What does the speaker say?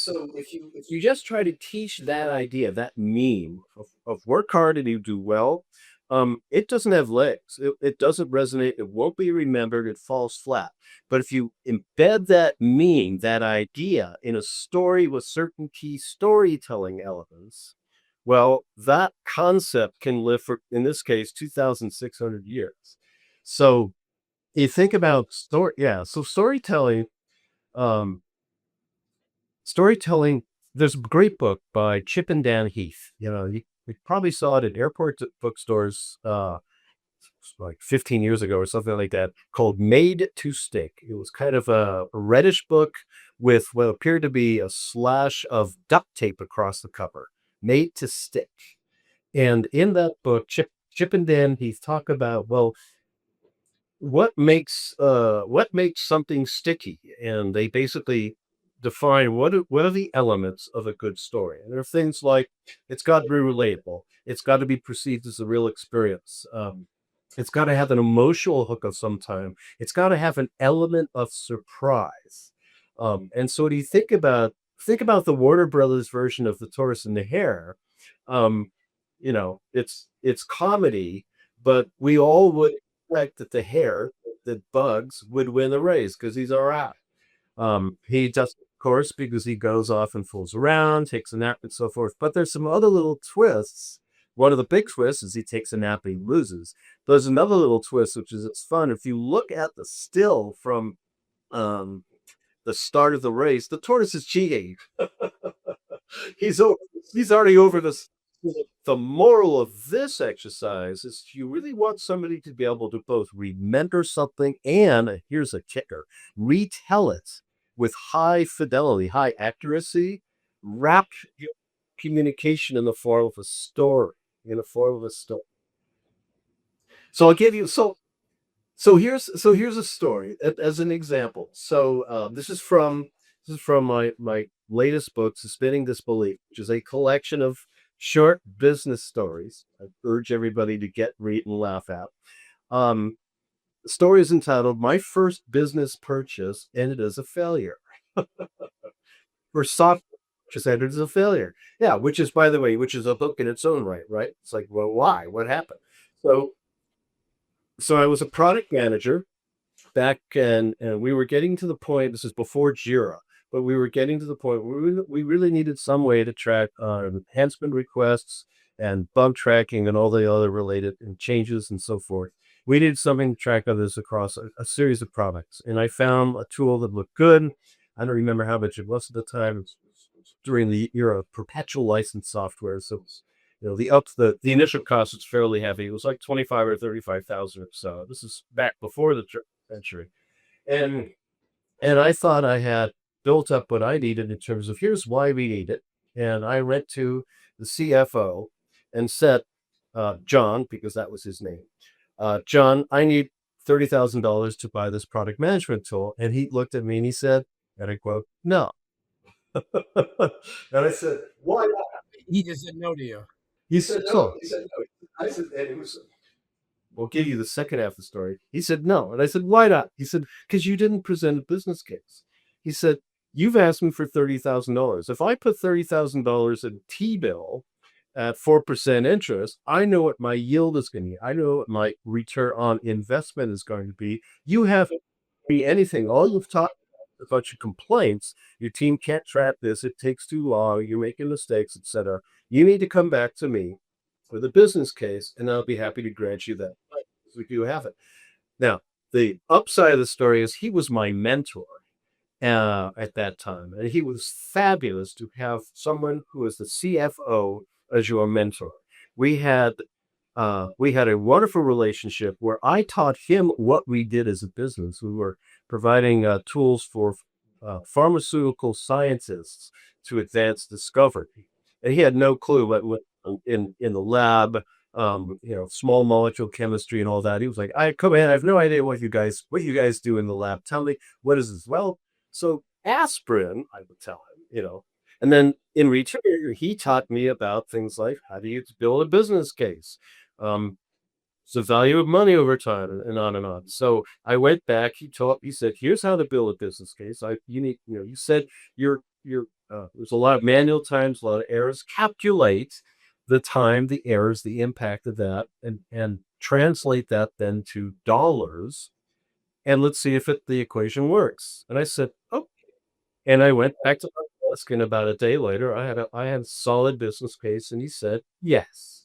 So if you just try to teach that idea, that meme of work hard and you do well, it doesn't have legs. It doesn't resonate. It won't be remembered. It falls flat. But if you embed that meme, that idea in a story with certain key storytelling elements, well, that concept can live for, in this case, 2,600 years. So you think about story, yeah. So um, storytelling, there's a great book by Chip and Dan Heath. You probably saw it at airport bookstores like 15 years ago or something like that, called Made to Stick. It was kind of a reddish book with what appeared to be a slash of duct tape across the cover. Made to Stick. And in that book, Chip and Dan Heath talk about, well, what makes something sticky, and they basically define what are the elements of a good story. And there are things like it's got to be relatable, it's got to be perceived as a real experience, it's got to have an emotional hook of some time, it's got to have an element of surprise. And so, do you think about the Warner Brothers version of The Tortoise and the Hare? um, it's comedy, but we all would expect that the hare, that Bugs, would win the race because he's all right. He does, of course, because he goes off and fools around, takes a nap, and so forth. But there's some other little twists. One of the big twists is he takes a nap and he loses. There's another little twist, which is it's fun. If you look at the still from um, the start of the race, the tortoise is cheating. He's over, he's already over this. The moral of this exercise is you really want somebody to be able to both remember something and, here's a kicker, retell it with high fidelity, high accuracy, wrap your communication in the form of a story, in the form of a story. So I'll give you so here's a story as an example. So this is from my latest book, Suspending Disbelief, which is a collection of short business stories. I urge everybody to get, read, and laugh at. Um, the story is entitled "My First Business Purchase Ended as a Failure." For software, just ended as a failure. Yeah, which is, by the way, which is a book in its own right, right? It's like, well, why? What happened? So, so I was a product manager back, and we were getting to the point, this is before Jira, but we were getting to the point where we really needed some way to track enhancement requests and bug tracking and all the other related and changes and so forth. We needed something to track others across a series of products. And I found a tool that looked good. I don't remember how much it was at the time. It was during the era of perpetual license software. So it was, the initial cost was fairly heavy. It was like 25 or 35,000 or so. This is back before the century. And and I thought I had built up what I needed in terms of here's why we need it. And I went to the CFO and said, John, because that was his name, John, I need $30,000 to buy this product management tool. And he looked at me and he said, and I quote, no. And I said, why not? He just said no to you. He said, no. He said, no. I said, and it was, we'll give you the second half of the story. He said, no. And I said, why not? He said, because you didn't present a business case. He said, you've asked me for $30,000. If I put $30,000 in T bill at 4% interest, I know what my yield is going to be. I know what my return on investment is going to be. You haven't be anything. All you've taught a bunch of complaints. Your team can't track this. It takes too long. You're making mistakes, etc. You need to come back to me with a business case, and I'll be happy to grant you that. We do have it. Now, the upside of the story is he was my mentor at that time, and he was fabulous to have someone who was the CFO as your mentor. We had we had a wonderful relationship where I taught him what we did as a business. We were providing tools for pharmaceutical scientists to advance discovery, and he had no clue what went in the lab. Small molecule chemistry and all that. He was like, "I come in. I have no idea what you guys do in the lab. Tell me what is this?" Well, so aspirin, I would tell him. And then in return, he taught me about things like how do you build a business case, um, it's the value of money over time, and on and on. So I went back. He said, "Here's how to build a business case. You said you're There's a lot of manual times, a lot of errors. Calculate the time, the errors, the impact of that, and translate that then to dollars, and let's see if the equation works. And I said, oh, and I went back to my desk, and about a day later, I had a solid business case, and he said, yes.